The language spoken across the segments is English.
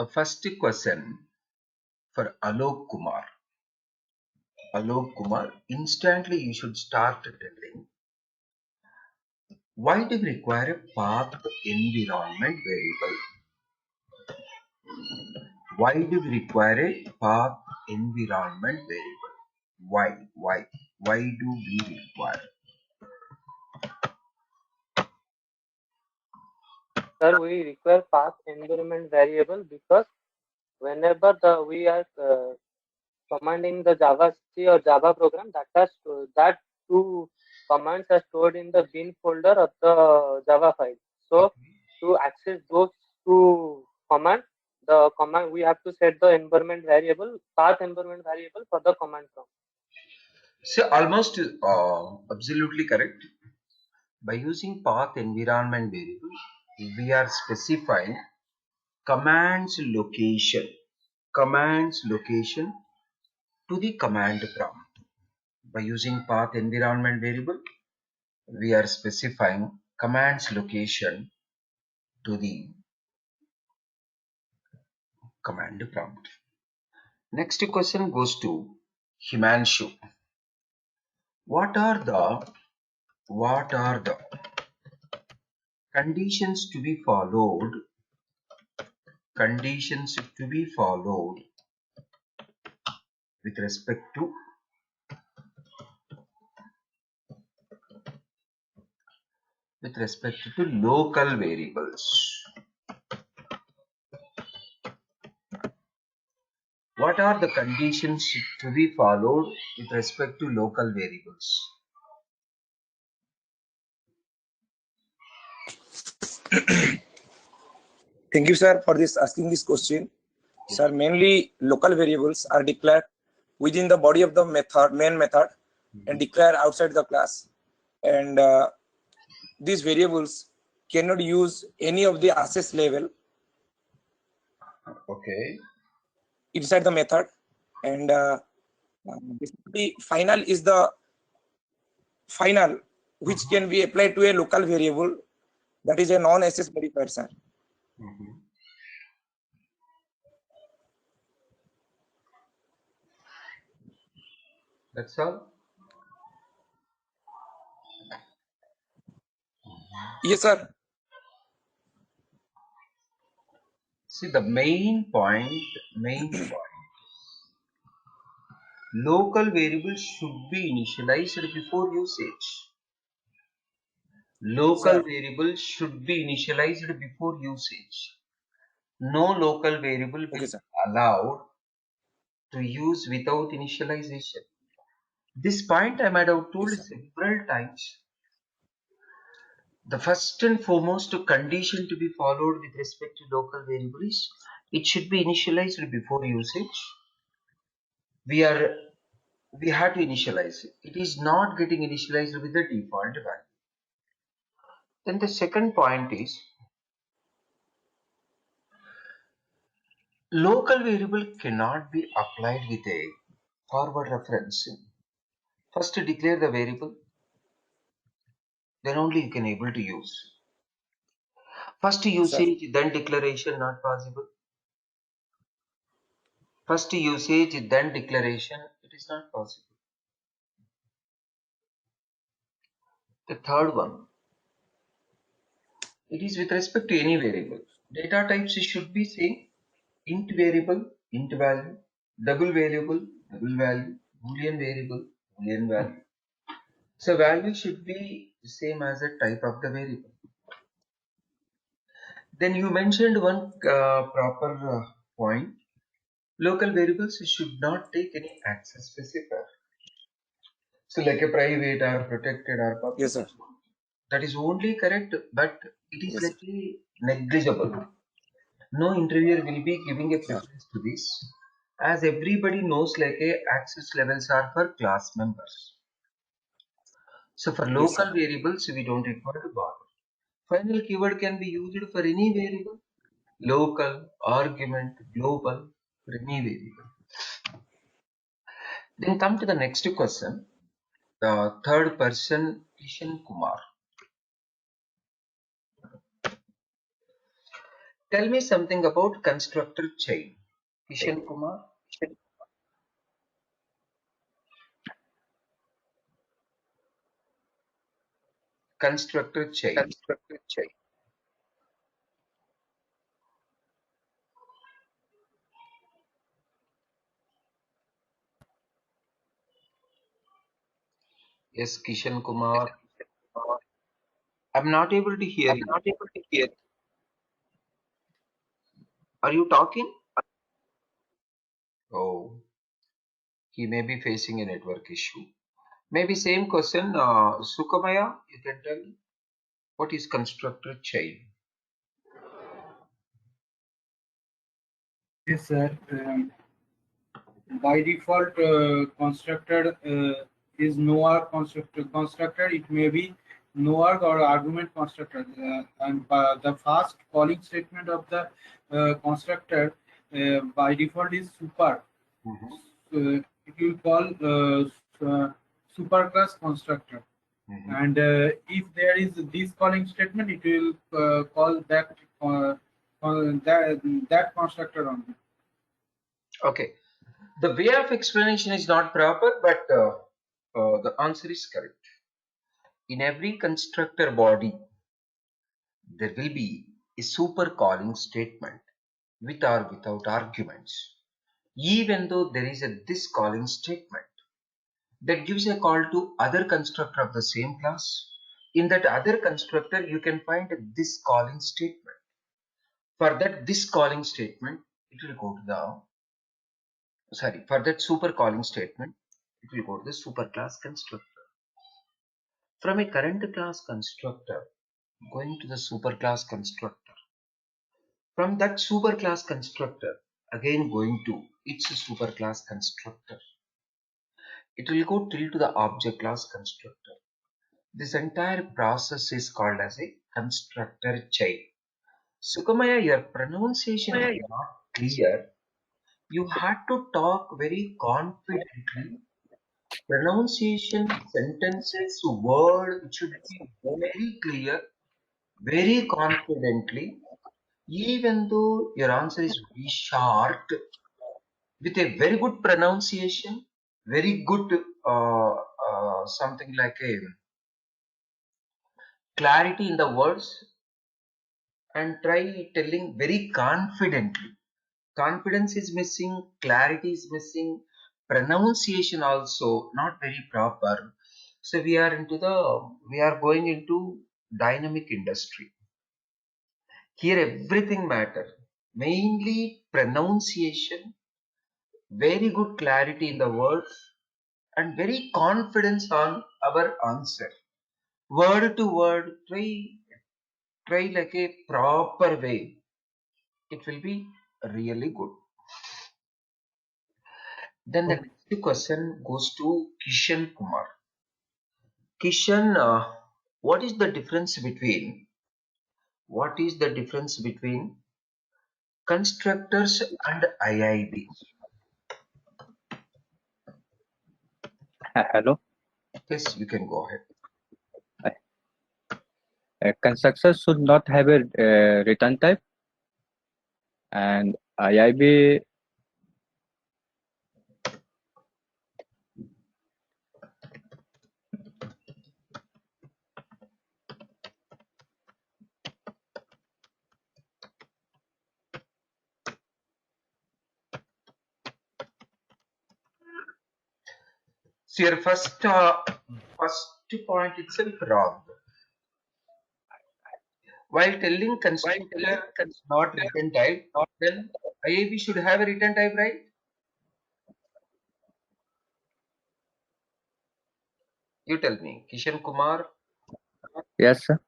First question for Alok Kumar. Alok Kumar, instantly you should start telling why do we require a path environment variable? Why do we require a path environment variable? Why? Why do we require? Sir, we require path environment variable because whenever we are commanding the Java C or Java program, that two commands are stored in the bin folder of the Java file. So to access those two commands, the command we have to set the environment variable, path environment variable for the command prompt. So almost absolutely correct. By using path environment variable, we are specifying command's location to the command prompt. By using path environment variable, we are specifying command's location to the command prompt. Next question goes to Himanshu. What are the conditions to be followed with respect to local variables? What are the conditions to be followed with respect to local variables? Thank you, sir, for asking this question. Sir, mainly local variables are declared within the body of the main method, and declared outside the class. And these variables cannot use any of the access level inside the method. And basically, final is the final which can be applied to a local variable, that is a non-access modifier, sir. That's all? Yes, sir. See, the main point, local variables should be initialized before usage. Local variable should be initialized before usage. No local variable will be allowed to use without initialization. This point I might have told several times. The first and foremost condition to be followed with respect to local variable is it should be initialized before usage. We have to initialize it. It is not getting initialized with the default value. Then the second point is local variable cannot be applied with a forward reference. First declare the variable, then only you can able to use. First usage, then declaration, not possible. First usage, then declaration, it is not possible. The third one, it is with respect to any variable. Data types should be same: int variable, int value; double variable, double value; boolean variable, boolean value. So value should be the same as the type of the variable. Then you mentioned one proper point. Local variables should not take any access specifier. So like a private or protected or public. Yes, sir. That is only correct, but it is like a negligible. No interviewer will be giving a preference to this, as everybody knows like a access levels are for class members. So for local variables, we don't require to bother. Final keyword can be used for any variable, local, argument, global, for any variable. Then come to the next question. The third person, Kishan Kumar. Tell me something about constructor chain. Kishan Kumar. Constructor chain. Yes, Kishan Kumar. I'm not able to hear you. Are you talking? Oh, he may be facing a network issue. Maybe same question. Sukamaya, you can tell what is constructor chain? Yes, sir. By default, constructed is no arg constructor. Constructed, it may be no arg or argument constructor. And the first calling statement of the constructor by default is super. It will call superclass constructor. And if there is this calling statement, it will call that constructor only. Okay. The way of explanation is not proper, but the answer is correct. In every constructor body, there will be a super calling statement with or without arguments. Even though there is a this calling statement that gives a call to other constructor of the same class, in that other constructor you can find a this calling statement. For that this calling statement, it will go to the for that super calling statement, it will go to the superclass constructor. From a current class constructor going to the superclass constructor. From that superclass constructor again going to its superclass constructor. It will go till to the object class constructor. This entire process is called as a constructor chain. Sukamaya, your pronunciation is not clear. You had to talk very confidently. Pronunciation, sentences, word should be very clear, very confidently. Even though your answer is very short, with a very good pronunciation, very good something like a clarity in the words, and try telling very confidently. Confidence is missing, clarity is missing, pronunciation also not very proper. So we are going into dynamic industry. Here everything matters. Mainly pronunciation, very good clarity in the words, and very confidence on our answer. Word to word, try like a proper way. It will be really good. Then the next question goes to Kishan Kumar. Kishan, what is the difference between constructors and IIB? Hello. Yes, you can go ahead. Constructor should not have a return type, and IIB So your first point itself wrong. While telling constructor is not return type, then IIB should have a return type, right? You tell me, Kishan Kumar. Yes, sir.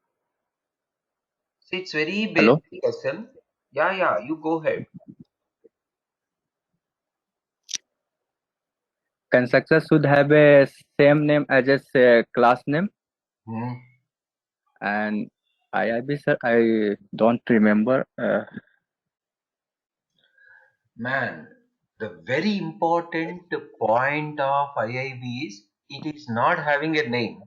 See, it's very Hello? basic question. Yeah, you go ahead. Constructor should have a same name as a class name, and IIB, sir, I don't remember. Man, the very important point of IIB is it is not having a name.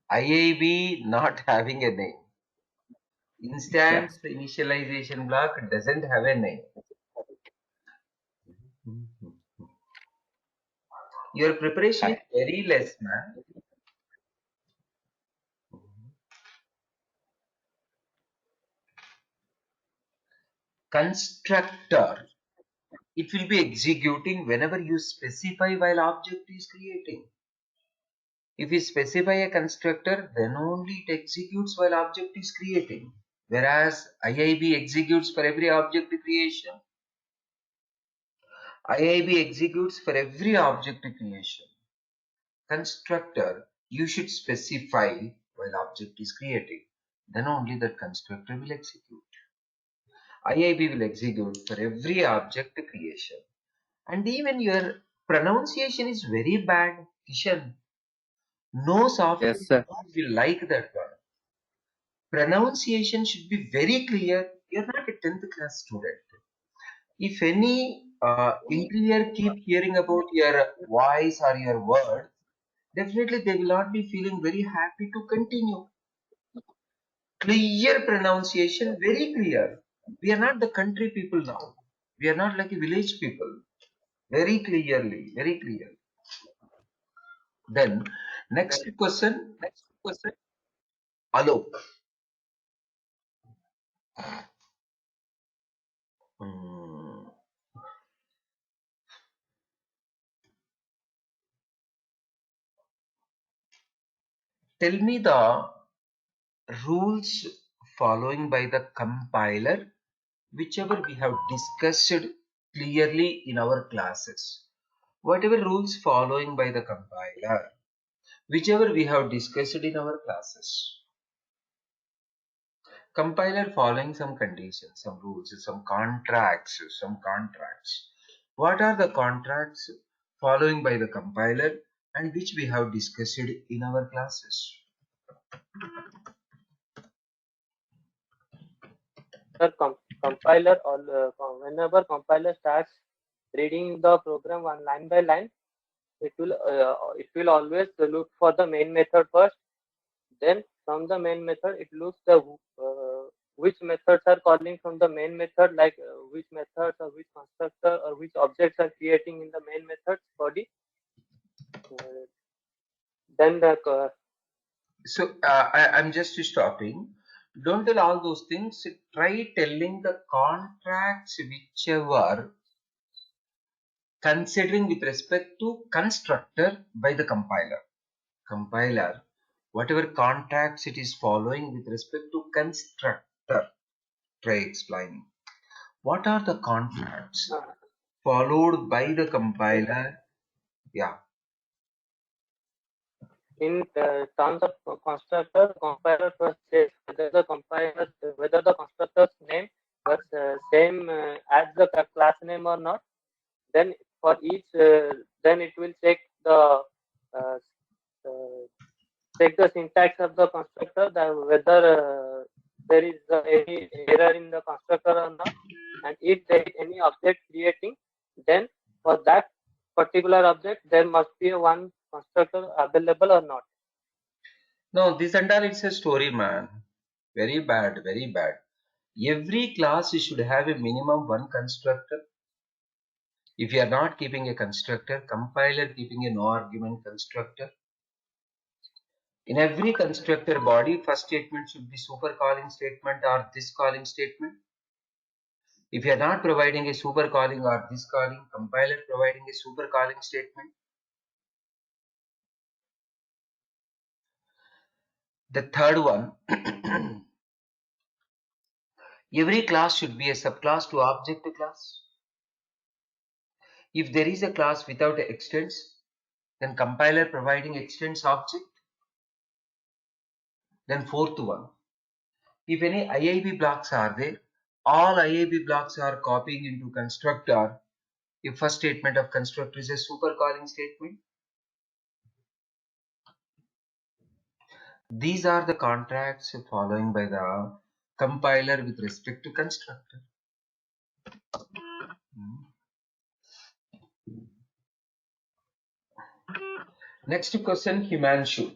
IIB not having a name. Instance initialization block doesn't have a name. Your preparation is very less, man. Constructor, it will be executing whenever you specify while object is creating. If you specify a constructor, then only it executes while object is creating. Whereas IIB executes for every object creation. IIB executes for every object creation. Constructor, you should specify while object is creating. Then only that constructor will execute. IIB will execute for every object creation. And even your pronunciation is very bad, Kishan. No software Yes, sir. will like that one. Pronunciation should be very clear. You're not a 10th class student. If any interviewer keep hearing about your voice or your word, definitely they will not be feeling very happy to continue. Clear pronunciation, very clear. We are not the country people now. We are not like a village people. Very clearly, very clear. Then, next question, Alok. Hmm. Tell me the rules following by the compiler, whichever we have discussed clearly in our classes. Whatever rules following by the compiler, whichever we have discussed in our classes. Compiler following some conditions, some rules, some contracts. What are the contracts following by the compiler and which we have discussed in our classes? Sir, compiler or whenever compiler starts reading the program one line by line, it will always look for the main method first. Then from the main method, it looks the which methods are calling from the main method, like which methods or which constructor or which objects are creating in the main methods body. Then the So I'm just stopping. Don't tell all those things. Try telling the contracts whichever considering with respect to constructor by the compiler. Compiler, whatever contracts it is following with respect to constructor. Try explaining. What are the contracts followed by the compiler? Yeah. in terms of constructor, compiler first says whether the constructor's name was same as the class name or not. Then for each, then it will check uh, uh, the syntax of the constructor, that whether there is any error in the constructor or not, and if there is any object creating, then for that particular object there must be a one constructor available or not. No, this and all it's a story, man. Very bad, very bad. Every class should have a minimum one constructor. If you are not keeping a constructor, compiler keeping a no argument constructor. In every constructor body, first statement should be super calling statement or this calling statement. If you are not providing a super calling or this calling, compiler providing a super calling statement. The third one, every class should be a subclass to object class. If there is a class without extends, then compiler providing extends object. Then fourth one, if any IIB blocks are there, all IIB blocks are copying into constructor. If first statement of constructor is a super calling statement, these are the contracts following by the compiler with respect to constructor. Next question, Himanshu.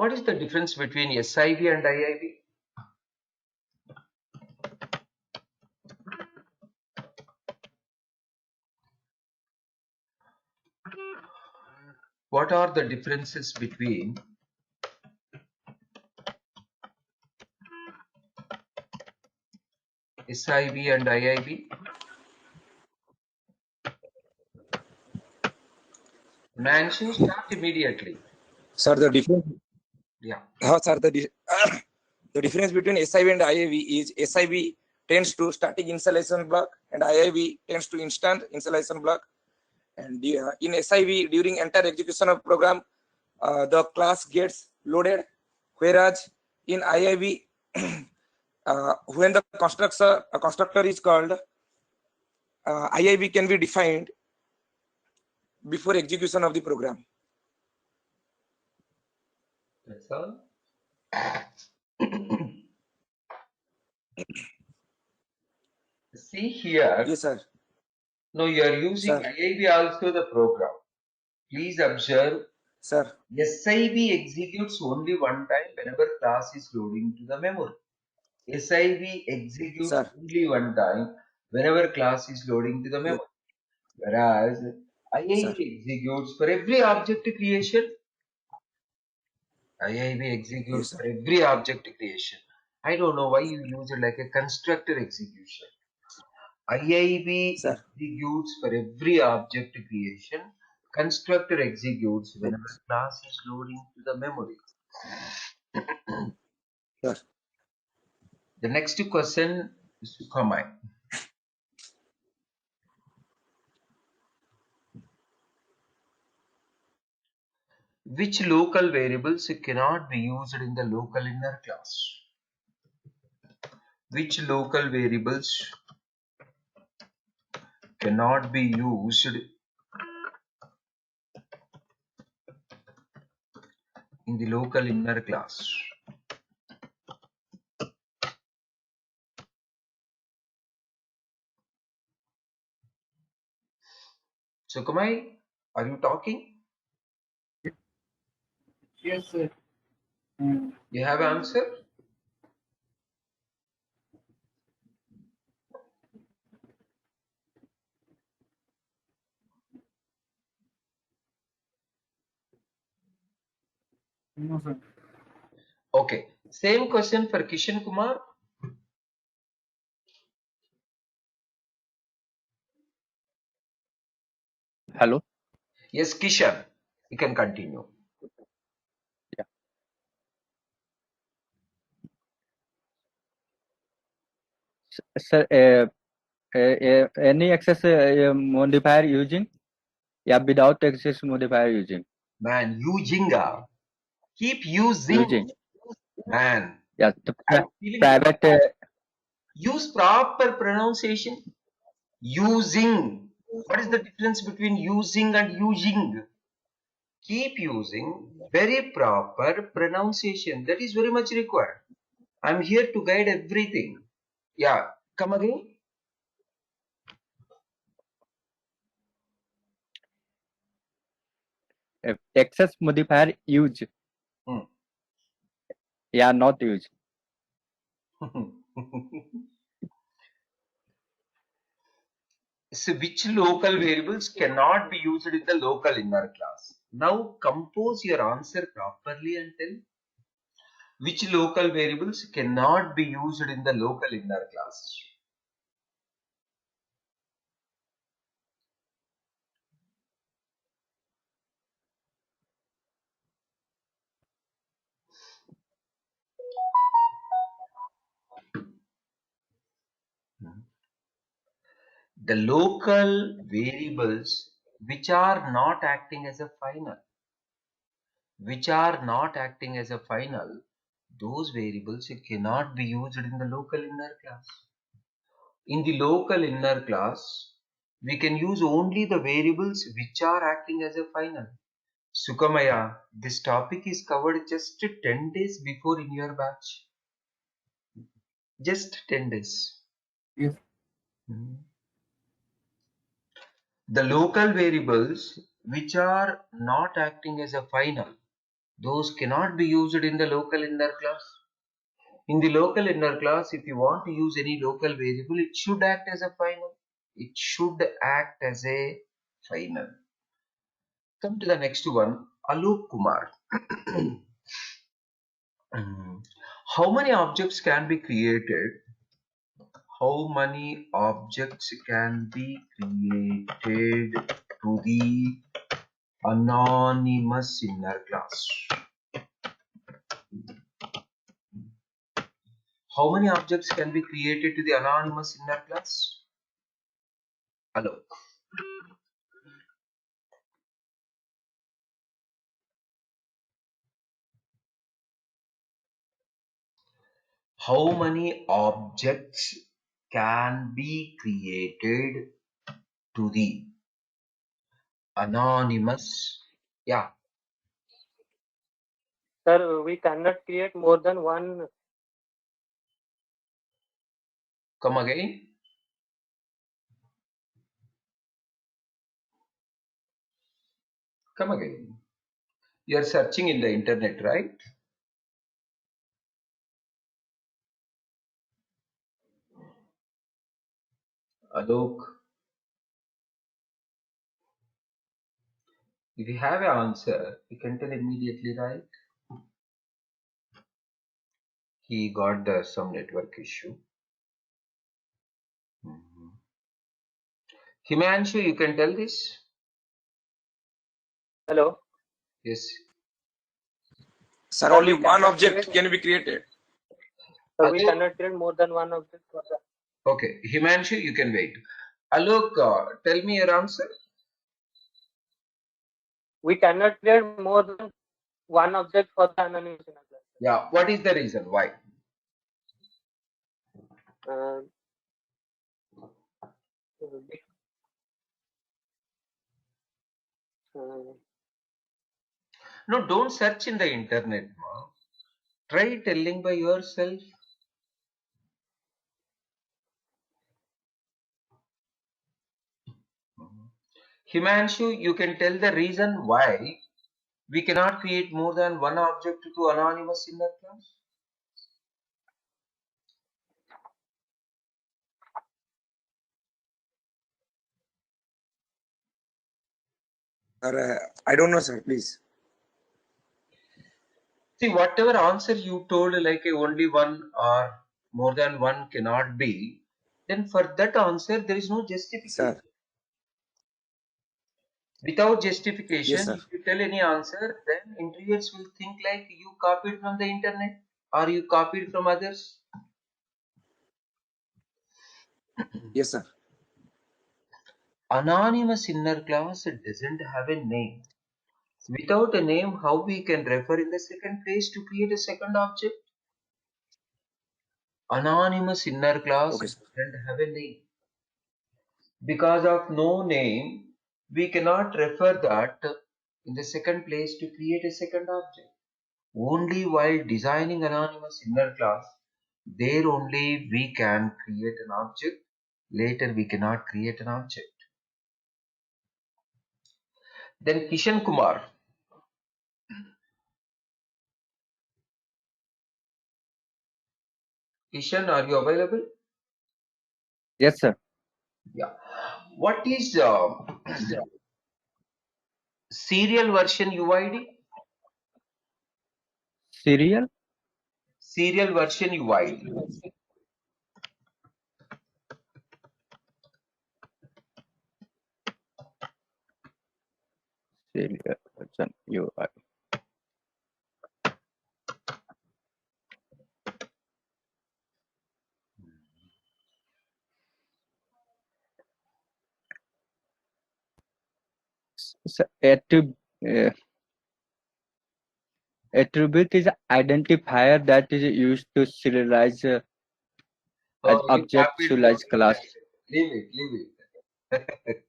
What is the difference between SIV and IIV? What are the differences between SIV and IIV? Mansion, start immediately. Sir, the difference. Yeah. Sir, the difference between SIV and IIV is SIV tends to static installation block and IIV tends to instant installation block. And in SIV, during entire execution of program, the class gets loaded, whereas in IIV, when the constructor is called, IIV can be defined before execution of the program. That's all. See here. Yes, sir. Now you are using Sir. IIV also the program. Please observe. Sir. SIV executes only one time whenever class is loading to the memory. SIV executes Sir. only one time whenever class is loading to the memory. Whereas IIV executes for every object creation. IIV executes for every object creation. I don't know why you use it like a constructor execution. IIV executes for every object creation. Constructor executes whenever class is loading to the memory. Sir. The next question is to Kamai. Which local variables cannot be used in the local inner class? Which local variables cannot be used in the local inner class? So Kamai, are you talking? Yes, sir. You have answer? No, sir. Okay. Same question for Kishan Kumar. Hello. Yes, Kishan. You can continue. Yeah. Sir, any access modifier using? Yeah, without access modifier using. Man, using. Keep using. Using. Man. Yeah, the private. Use proper pronunciation. Using. What is the difference between using and using? Keep using very proper pronunciation. That is very much required. I'm here to guide everything. Yeah, come again. Access modifier use. Yeah, not use. So which local variables cannot be used in the local inner class? Now compose your answer properly and tell which local variables cannot be used in the local inner class. The local variables which are not acting as a final, those variables cannot be used in the local inner class. In the local inner class, we can use only the variables which are acting as a final. Sukamaya, this topic is covered just 10 days before in your batch. Just 10 days. Yes. The local variables which are not acting as a final, Those cannot be used in the local inner class. In the local inner class, if you want to use any local variable, it should act as a final. It should act as a final. Come to the next one, Alok Kumar. How many objects can be created? How many objects can be created to the anonymous inner class? How many objects can be created to the anonymous inner class? Hello. How many objects can be created to the anonymous? Yeah, Sir, we cannot create more than one. come again. Come again. You are searching in the internet, right? Alok, if you have an answer, you can tell immediately, right? He got some network issue. Himanshu, you can tell this? Hello. Yes. Sir, Sir, only we one cannot object create. can be created. Sir, we Alok, cannot create more than one object for the. okay. Himanshu, you can wait. Alok, tell me your answer. We cannot create more than one object for the anonymous inner class. Yeah, what is the reason? Why? Uh, No, don't search in the internet. Ma. Try telling by yourself. Himanshu, you can tell the reason why we cannot create more than one object to anonymous inner class. Sir, I don't know, sir. Please. See, whatever answer you told, like only one or more than one cannot be, then for that answer there is no justification. Sir. Without Yes, justification, sir. if you tell any answer, then interviewers will think like you copied from the internet or you copied from others. Yes, sir. Anonymous inner class doesn't have a name. Without a name, how we can refer in the second place to create a second object? Anonymous inner class Okay, sir. doesn't have a name. Because of no name, we cannot refer that in the second place to create a second object. Only while designing anonymous inner class, there only we can create an object. Later we cannot create an object. Then Kishan Kumar. Kishan, are you available? Yes, sir. Yeah. What is serial version UID? Serial. Serial version UID. Serial version UI. So attribute is an identifier that is used to serialize as Oh, you object copied from serialized class. internet. Leave it.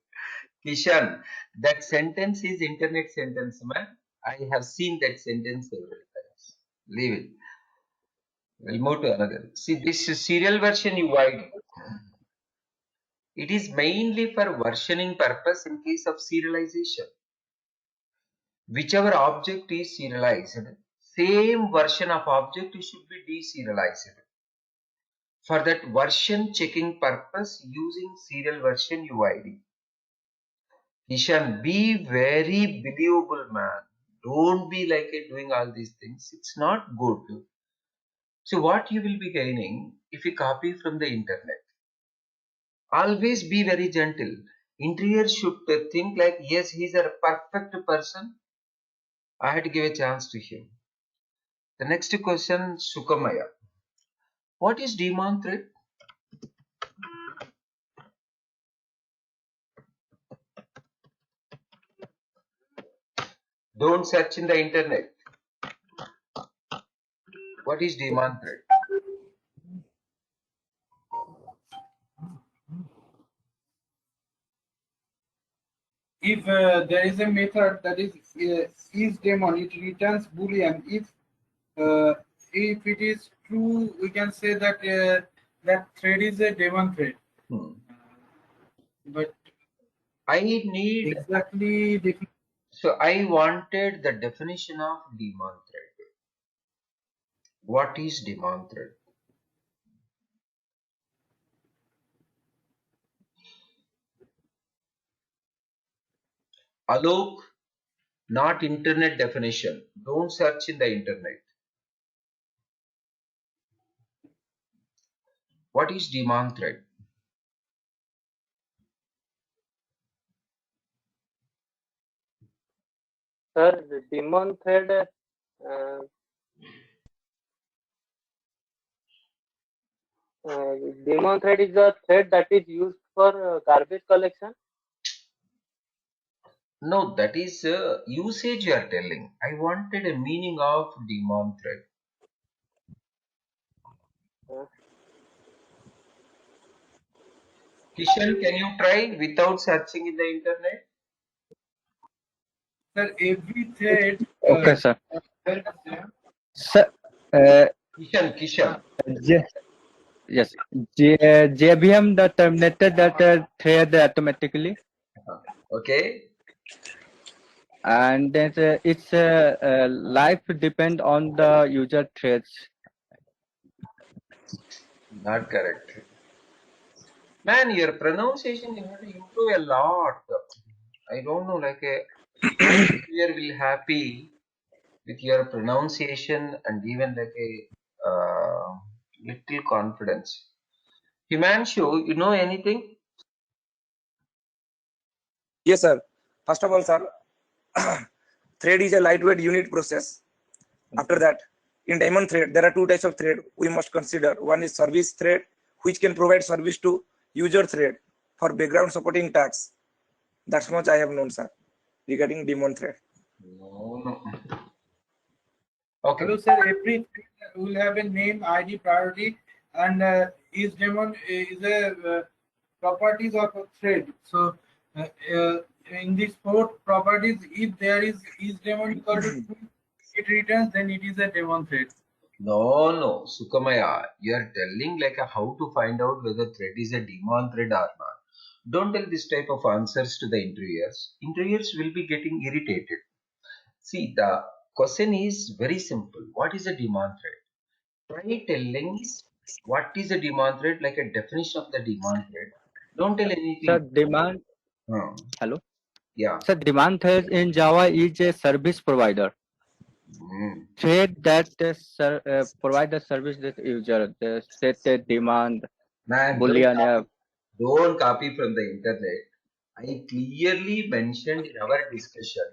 Kishan, that sentence is internet sentence, man. I have seen that sentence several times. Leave it. We'll move to another. See, this is serial version UID. It is mainly for versioning purpose in case of serialization. whichever object is serialized, same version of object should be deserialized. For that version checking purpose, using serial version UID. Ishan, be very believable, man. Don't be like doing all these things. It's not good. So what you will be gaining if you copy from the internet? Always be very gentle. Interviewer should think like, yes, he's a perfect person. I had to give a chance to him. The next question, Sukamaya. What is daemon thread? Don't search in the internet. What is daemon thread? If there is a method that is daemon, it returns boolean. If it is true, we can say that that thread is a daemon thread. But I need exactly. So I wanted the definition of daemon thread. What is daemon thread? Alok, not internet definition. Don't search in the internet. What is daemon thread? Sir, the daemon thread, daemon thread is a thread that is used for garbage collection. No, that is usage you are telling. I wanted a meaning of daemon thread. Kishan, can you try without searching in the internet? Sir, every thread. Okay, sir. Sir, Kishan. yes, JVM that terminated that thread automatically, Okay. and then its life depend on the user threads. Not correct. Man, your pronunciation you have to improve a lot. I don't know, like a interviewer will happy with your pronunciation and even like a little confidence. Himanshu, you know anything? Yes, sir. First of all, sir, thread is a lightweight unit process. After that, in daemon thread, there are two types of thread we must consider. One is service thread, which can provide service to user thread for background supporting tasks. That's much I have known, sir, regarding daemon thread. No. Okay. Hello, sir. Every thread will have a name, ID, priority, and each daemon is a properties of a thread. So, in these four properties, if there is each daemon equal to true, it returns, then it is a daemon thread. No, Sukamaya, you are telling like how to find out whether thread is a daemon thread or not. Don't tell this type of answers to the interviewers. Interviewers will be getting irritated. See, the question is very simple. What is a daemon thread? Try telling what is a daemon thread, like a definition of the daemon thread. Don't tell Sir, anything. demand. Hello. Yeah. Sir, demand thread in Java is a service provider. Thread that provide the service that user, the stated demand, Man, boolean. don't copy from the internet. I clearly mentioned in our discussion,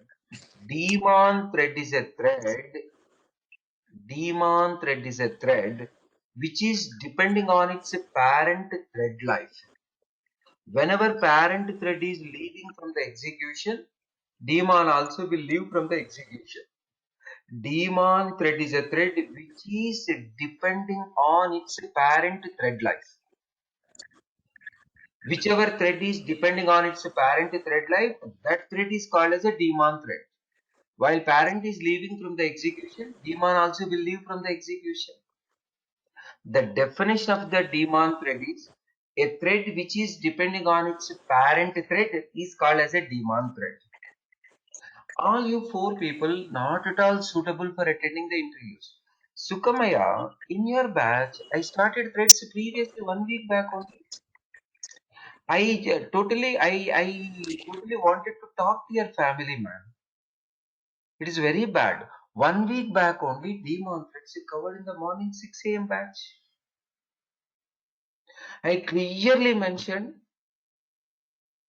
daemon thread is a thread. Daemon thread is a thread which is depending on its parent thread life. Whenever parent thread is leaving from the execution, daemon also will leave from the execution. Daemon thread is a thread which is depending on its parent thread life. Whichever thread is depending on its parent thread life, that thread is called as a daemon thread. While parent is leaving from the execution, daemon also will leave from the execution. The definition of the daemon thread is a thread which is depending on its parent thread is called as a daemon thread. all you 4 people not at all suitable for attending the interviews. Sukamaya, in your batch, I started threads previously 1 week back only. I totally wanted to talk to your family, man. It is very bad. 1 week back only, demon threads you covered in the morning 6 a.m. batch. I clearly mentioned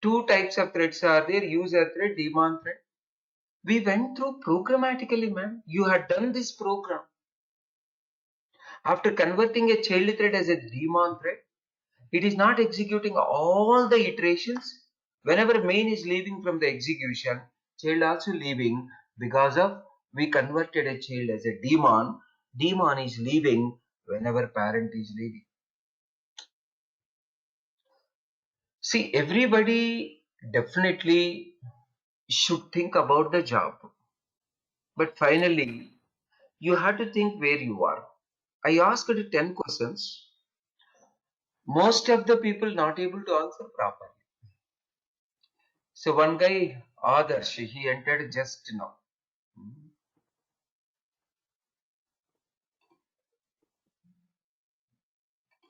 2 types of threads are there: user thread, daemon thread. We went through programmatically, man. You had done this program. After converting a child thread as a daemon thread, it is not executing all the iterations. Whenever main is leaving from the execution, child also leaving, because of we converted a child as a daemon. Daemon is leaving whenever parent is leaving. See, everybody definitely should think about the job. But finally, you have to think where you are. I asked 10 questions. Most of the people not able to answer properly. So one guy, Adarsh, he entered just now.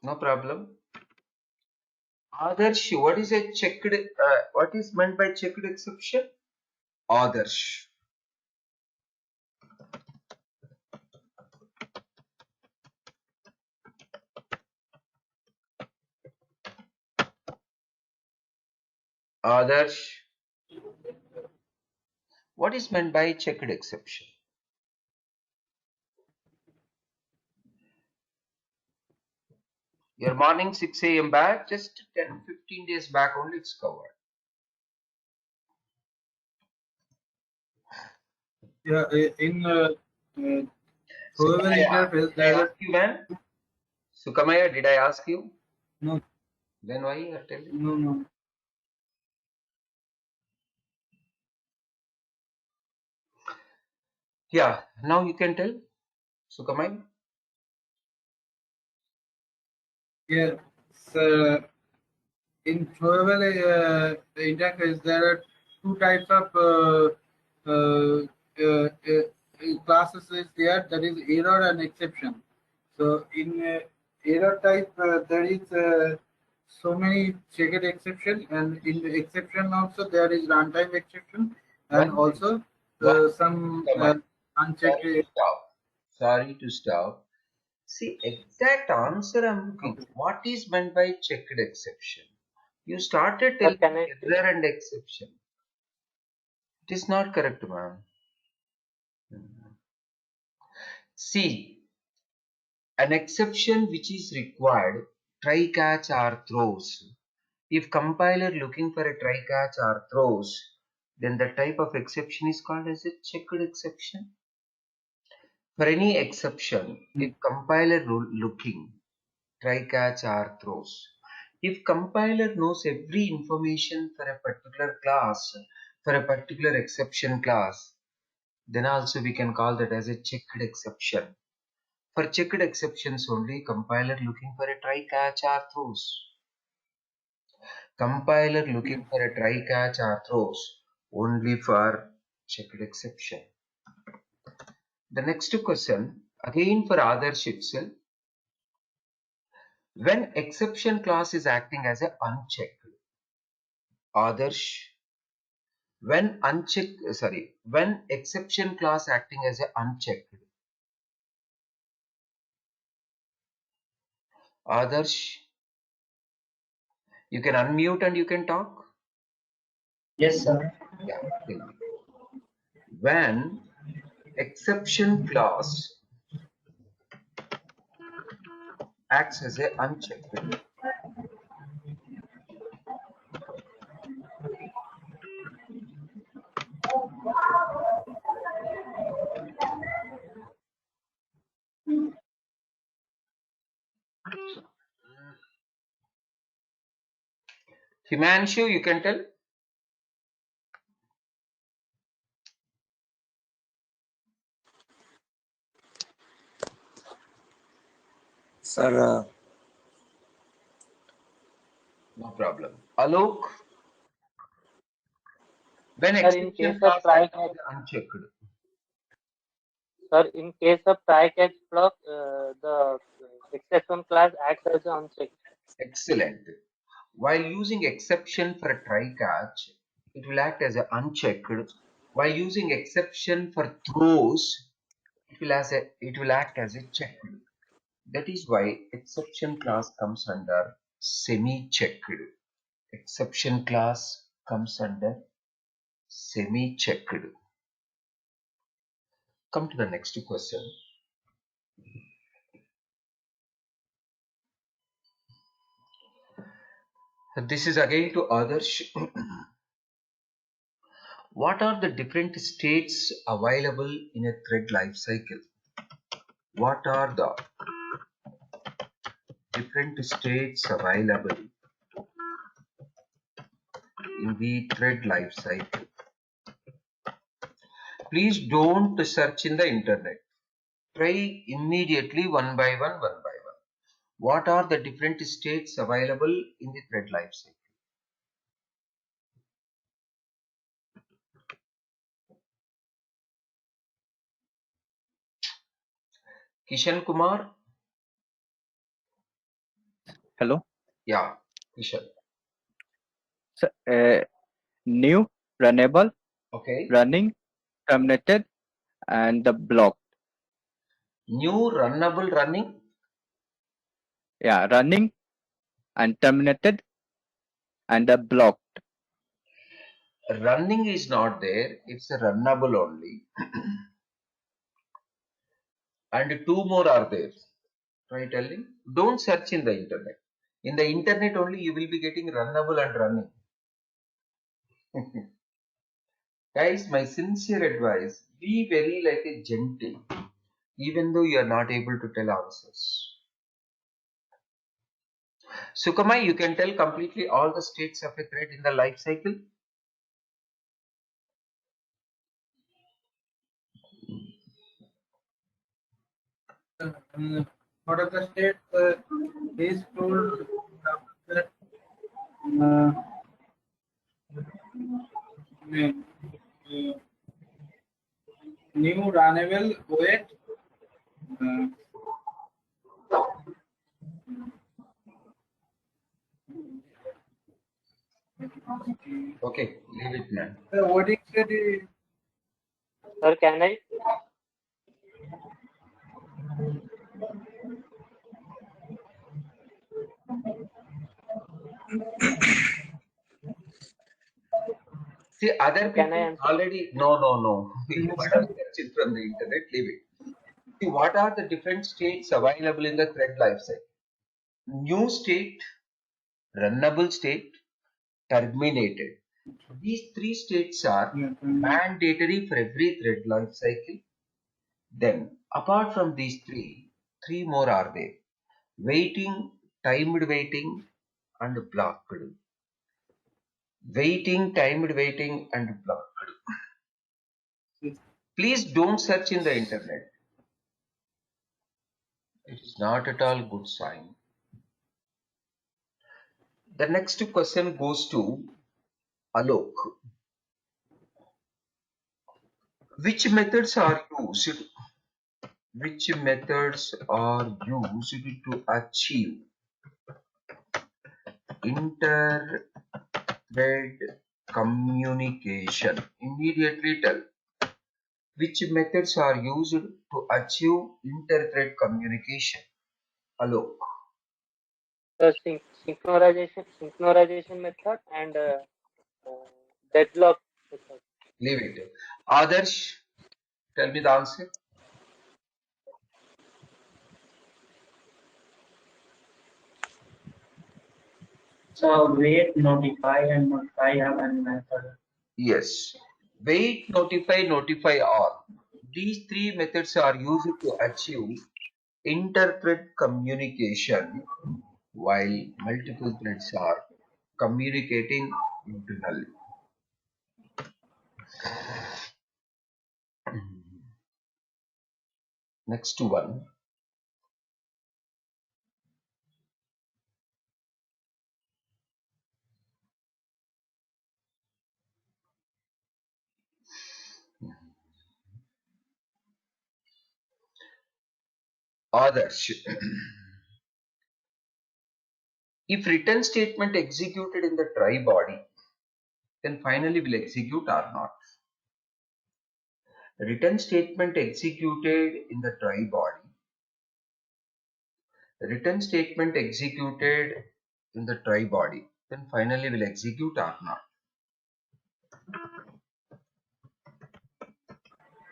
No problem. Adarsh, what is a checked? What is meant by checked exception? Adarsh. Adarsh. What is meant by checked exception? Your morning 6 a.m. back, just 10-15 days back only it's covered. Yeah, in Sukamaya, interface, did I there ask you, man? Sukamaya, did I ask you? no, Then why you are telling? no. Yeah, now you can tell, Sukamaya. Yeah, so in throwable interface, there are 2 types of classes is there. That is error and exception. So in error type, there is so many checked exception, and in the exception also there is runtime exception, and One minute. also some Sukamaya. unchecked. Sorry to stop. See, exact answer I'm looking. Okay. What is meant by checked exception? You started Sir, telling can I speak? error and exception. It is not correct, man. See, an exception which is required, try catch or throws. If compiler looking for a try catch or throws, then the type of exception is called as a checked exception. For any exception, if compiler looking, try catch or throws. If compiler knows every information for a particular class, for a particular exception class, then also we can call that as a checked exception. For checked exceptions only, compiler looking for a try catch or throws. Compiler looking for a try catch or throws only for checked exception. The next question, again for Adarsh itself. When exception class is acting as a unchecked, Adarsh, when exception class acting as a unchecked, Adarsh, you can unmute and you can talk. Yes, sir. Yeah, tell me. When exception class acts as a unchecked, Himanshu, you can tell. Sir, No problem. Alok, When Sir, in exception case of clause try acts catch, as unchecked. sir, in case of try catch block, the exception class acts as unchecked. Excellent. While using exception for a try catch, it will act as a unchecked. While using exception for throws, it will act as a checked. That is why exception class comes under semi-checked. Exception class comes under semi-checked. Come to the next question. This is again to Adarsh. What are the different states available in a thread life cycle? What are the different states available in the thread life cycle? Please don't search in the internet. Try immediately one by one. What are the different states available in the thread life cycle? Kishan Kumar? Hello. Yeah, Kishan. So, new, runnable, Okay. running, terminated, and the blocked. New runnable running. Yeah, running and terminated and the blocked. Running is not there. It's a runnable only. And two more are there. Try telling. Don't search in the internet. In the internet only you will be getting runnable and running. Guys, my sincere advice, be very like a gentle, even though you are not able to tell answers. Sukamai, you can tell completely all the states of a thread in the life cycle. What are the states is told that uh, new runnable wait uh, Okay, leave it, man. the wording said Sir, can I? See, other Can I people answer? already. No. You are searching from the internet. Leave it. See, what are the different states available in the thread life cycle? New state, runnable state, terminated. These three states are mandatory for every thread life cycle. Then, apart from these three more are there. Waiting, timed waiting, and blocked. Waiting, timed waiting, and blocked. Please don't search in the internet. It is not at all good sign. The next question goes to Alok. Which methods are used? Which methods are used to achieve inter-thread communication? Immediately tell. Which methods are used to achieve inter-thread communication? Alok. The synchronization method and deadlock method. Leave it. Adarsh, tell me the answer. So wait, notify, and notify have an method. Yes. Wait, notify all. These three methods are used to achieve inter-thread communication while multiple threads are communicating internally. Next one. Others. If written statement executed in the try body, then finally will execute or not. Written statement executed in the try body. Written statement executed in the try body, then finally will execute or not.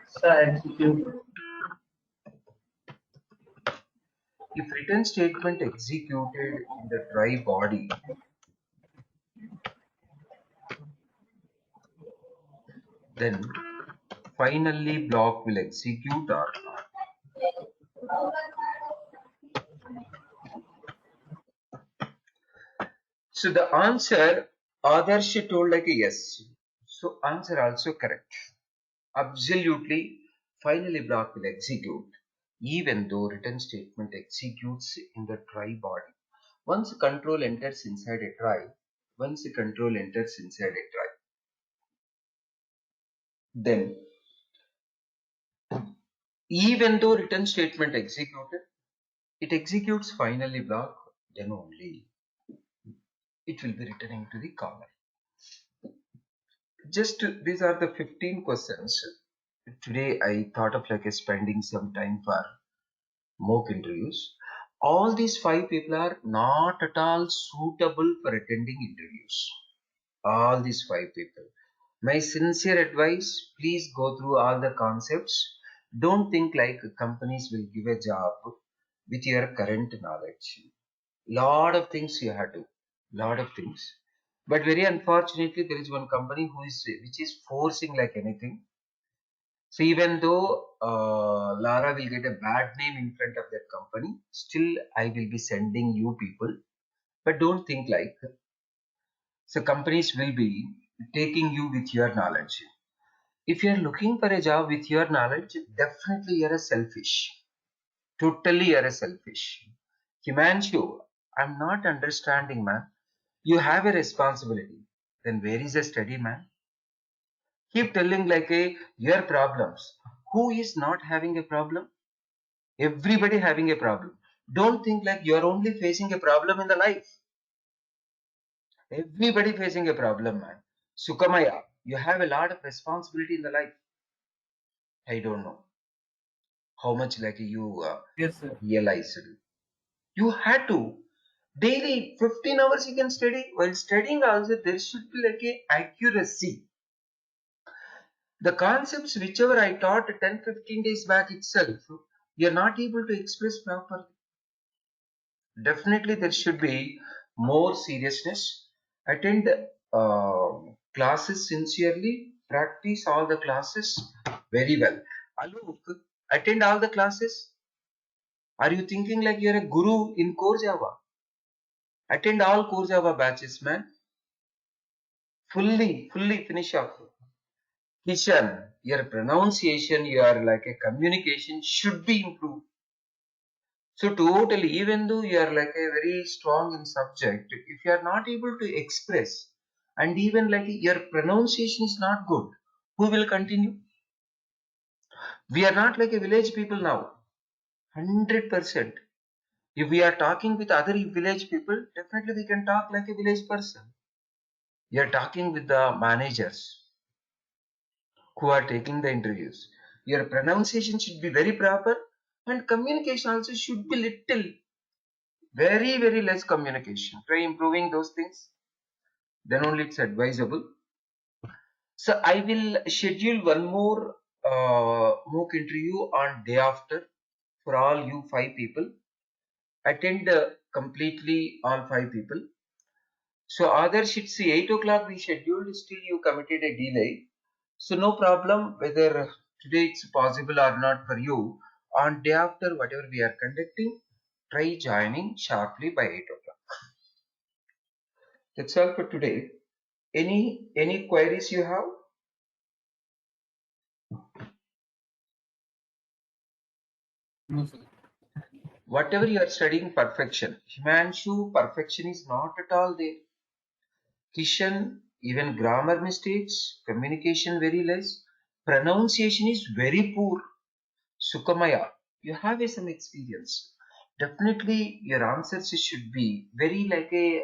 Sir, execute. If written statement executed in the try body, then finally block will execute or not. So the answer, others told like a yes. So answer also correct. Absolutely, finally block will execute even though written statement executes in the try body. Once control enters inside a try, then even though written statement executed, it executes finally block, then only it will be returning to the caller. Just these are the 15 questions. Today I thought of like spending some time for mock interviews. All these 5 people are not at all suitable for attending interviews. All these 5 people. My sincere advice, please go through all the concepts. Don't think like companies will give a job with your current knowledge. Lot of things you have to, lot of things. But very unfortunately, there is one company which is forcing like anything. So even though Lara will get a bad name in front of that company, still I will be sending you people. But don't think like, so companies will be taking you with your knowledge. If you are looking for a job with your knowledge, definitely you are a selfish. Totally you are a selfish. Himanshu, I'm not understanding, man. You have a responsibility. Then where is the study, man? Keep telling like your problems. Who is not having a problem? Everybody having a problem. Don't think like you are only facing a problem in the life. Everybody facing a problem, man. Sukamaya, you have a lot of responsibility in the life. I don't know how much like you Yes, sir. realized. You had to daily 15 hours you can study. While studying also there should be like a accuracy. The concepts whichever I taught 10-15 days back itself, you're not able to express properly. Definitely there should be more seriousness. Attend classes sincerely, practice all the classes very well. Alok, attend all the classes. Are you thinking like you're a guru in Core Java? Attend all Core Java batches, man. Fully finish off. Kishan, your pronunciation, your like a communication should be improved. So totally, even though you are like a very strong in subject, if you are not able to express and even like your pronunciation is not good, who will continue? We are not like a village people now. 100%. If we are talking with other village people, definitely we can talk like a village person. We are talking with the managers who are taking the interviews. Your pronunciation should be very proper and communication also should be little, very less communication. Try improving those things. Then only it's advisable. So I will schedule one more mock interview on day after for all you 5 people. Attend completely all 5 people. So others it's 8 o'clock we scheduled, still you committed a delay. So no problem whether today it's possible or not for you. On day after whatever we are conducting, try joining sharply by 8 o'clock. That's all for today. Any queries you have? No, sir. Whatever you are studying perfection, Himanshu, perfection is not at all there. Kishan, even grammar mistakes, communication very less, pronunciation is very poor. Sukamaya, You have some experience. Definitely, your answers should be very like a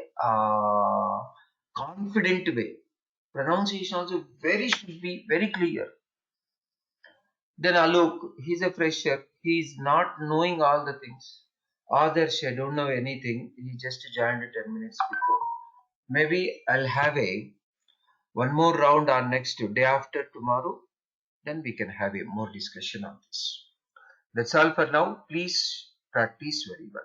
confident way. Pronunciation also should be very clear. Then Alok, he's a fresher. He's not knowing all the things. Others, I don't know anything. He just joined 10 minutes before. Maybe I'll have one more round on next day after tomorrow. Then we can have a more discussion on this. That's all for now. Please practice very well.